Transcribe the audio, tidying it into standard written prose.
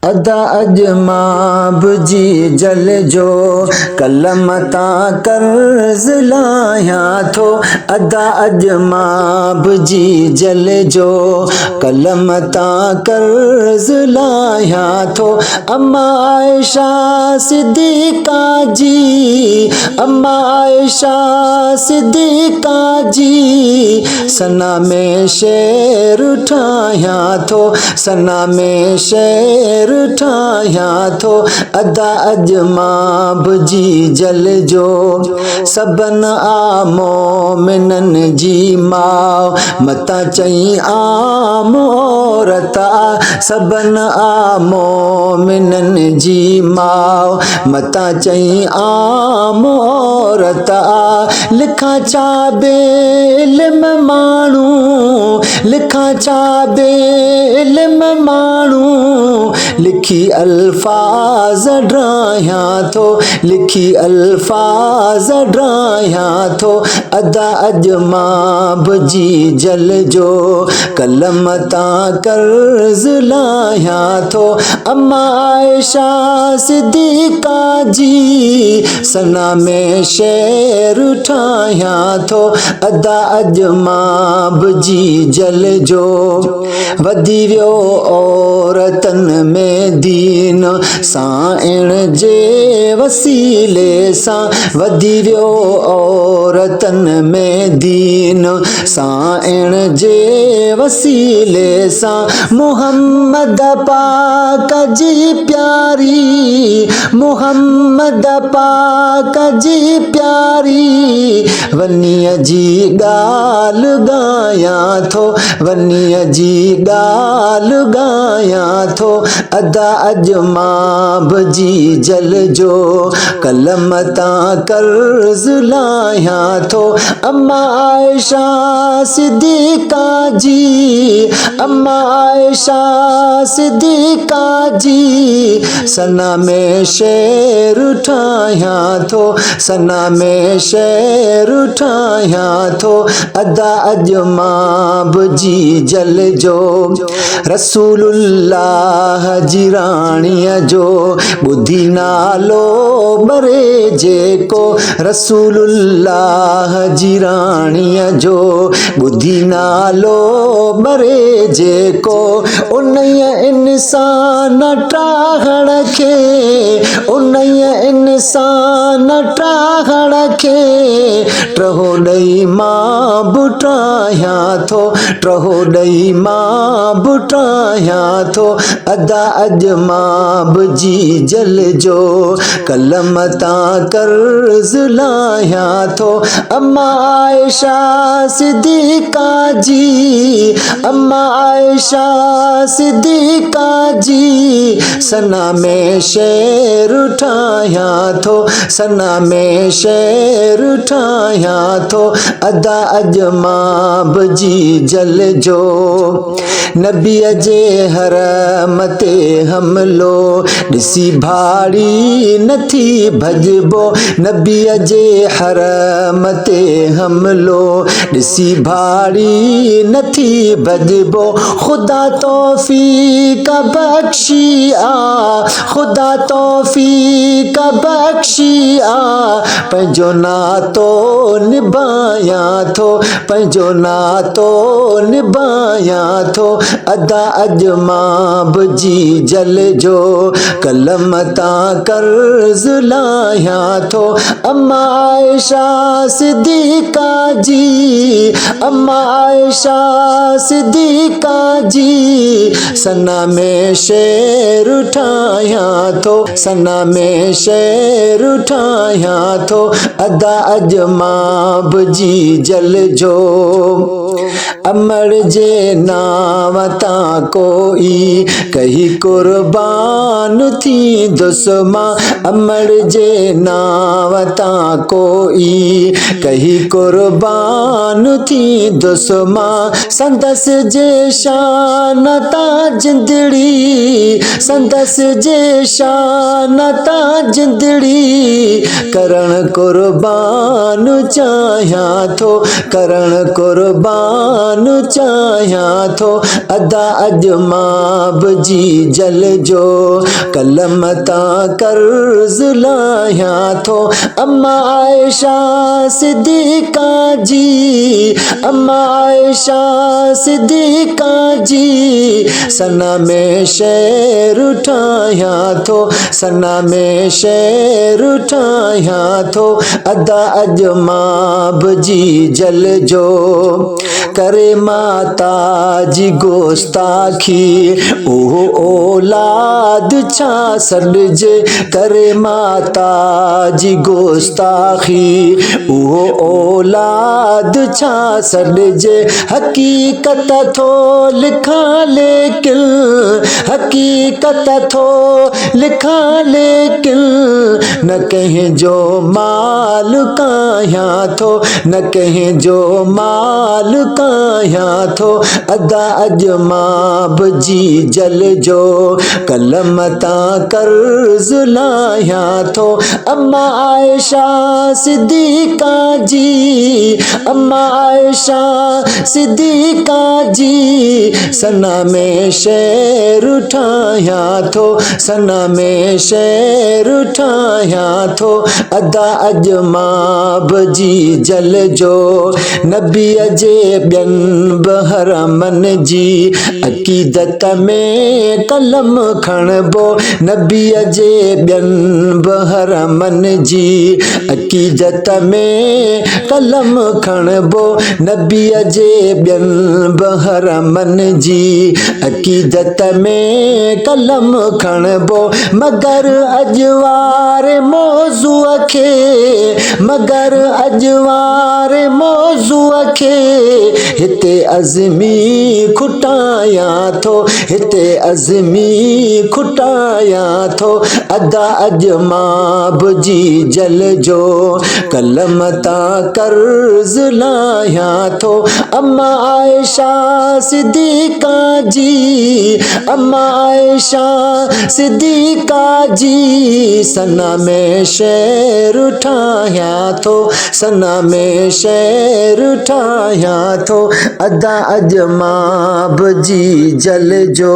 अदा अजमाब जी जल जो कलम ता कर्ज लाया थो। अदा अजमाब जी जल जो कलम ता कर्ज लाया थो। अम्मा आयशा सिद्दीका जी, अम्मा आयशा सिद्दीका जी सना में शेर उठाया थो, सना में शेर उठाया थो। अदा अजमाब जी जल जो सबन आमो मिनन जी माओ मता चई आम औरता। सबन आमो मिनन जी माओ मता चई आम औरता। लिखा चा बेइल्म माण्हू, लिखा चा बेइल्म माण्हू लिखी अल्फाज ड्राया थो, लिखी अल्फाज ड्राया थो। अदा अजमाब जी जल जो कलम ता कर्ज लाया थो। अम्मा आयशा सिद्दीका जी सना में शेर उठाया थो। अदा अजमाब जी जल जो वधी वियो औरतन में दीन साइण जे वसीले सां। वधी वियो औरतन में दीन साइण जे वसीले सां। मुहम्मद पाक जी प्यारी, मुहम्मद पाक जी प्यारी वनीअ जी गाल गाया थो, वनीअ जी गाल गाया थो। अदा अजमाब जी जल जो कलम ता कर्ज लाया थो। अम्मा आयशा सिद्दीका जी, अम्मा आयशा सिद्दीका जी सना में शेर उठाया थो, सना में शेर उठाया थो। अदा अजमाब जी जल जो रसूलुल्लाह जी राणीअ जो ॿुधी नालो मरे जेको। रसूलुल्लाह जी राणीअ जो ॿुधी नालो मरे जेको। उन्हीअ इंसान टाहण खे, उन्हीअ इंसान टाहण खे ट्रहो ॾई मां बुटाया थो, ट्रहो ॾई मां बुटाया थो। अदा अजमाब जी जल जो कलम ता कर्ज लाया थो। अम्मा आयशा सिद्दीका जी, अम्मा आयशा सिद्दीका जी सना में शेर उठाया थो, सना में शेर उठाया थो। अदा अजमाब जी जल जो नबीअ जे हरम ते हमलो ॾिसी भाड़ी नथी भॼबो। नबीअ जे हरम ते हमलो ॾिसी भाड़ी नथी भॼबो। ख़ुदा तौफ़ीक़ बख़्शी आ, ख़ुदा तौफ़ीक़ बख़्शी आ पंहिंजो नातो निभाया थो, पंहिंजो नातो निभाया थो। अदा अजमाब जी जल जो कलम ता कर्ज लाया थो। अम्मा आयशा सिद्दीका जी, अम्मा आयशा सिद्दीका जी सना में शेर उठाया थो, सना में शेर उठाया थो। अदा अजमाब जी जल जो अमर जे नाव ता कोई कही कुर्बान थी दुस्मा। अमर जे नाव ता कोई कही कुर्बान थी दुस्मा। संदस जे शान ता जिंदड़ी, संदस जे शान ता जिंदड़ी करण कुर्बान चाहिया थो, करण कुर्बान कुर्बान चाहिया थो अदा अजमाब जी जल जो कलम ता कर्ज लाया थो अम्मा आयशा सिद्दीका जी अम्मा आयशा सिद्दीका जी सना में शेर उठाया थो सना में शेर उठाया थो अदा अजमाब जी जल जो करे माता जी गोस्ताखी ओ औलाद छा सॾजे करे माता जी गोस्ताखी ओ औलाद छा सॾजे हकीकत थो लिखा लेकिन हकीकत थो लिखा लेकिन न कहीं जो माल काया थो न कहीं जो माल काया थो अदा अजमाब जी जल जो कलम ता कर्ज लाया थो अम्मा आयशा सिद्दीका जी अम्मा आयशा सिद्दीका जी सना में शेर उठाया थो सना में शेर उठाया थो अदा अजमाब जी जल जो नबीअ जे ॿियनि बहरमन जी अक़ीदत में कलम खणबो नबीअ जे ॿियनि बहरमन जी अक़ीदत में कलम खणबो नबीअ जे ॿियनि बहरमन जी अक़ीदत में कलम खणबो मगर अजवार मौज़ूअ खे मगर अजवार मौज़ूअ खे हिते अज़मी खुटाया थो हिते अज़मी खुटाया थो अदा अजमाब जी जल जो कलम ता कर्ज लाया थो अम्मा आयशा सिद्दीका जी अम्मा आयशा सिद्दीका जी सना में शेर उठाया थो सना में शेर उठाया थो अदा अजमाब जी जल जो।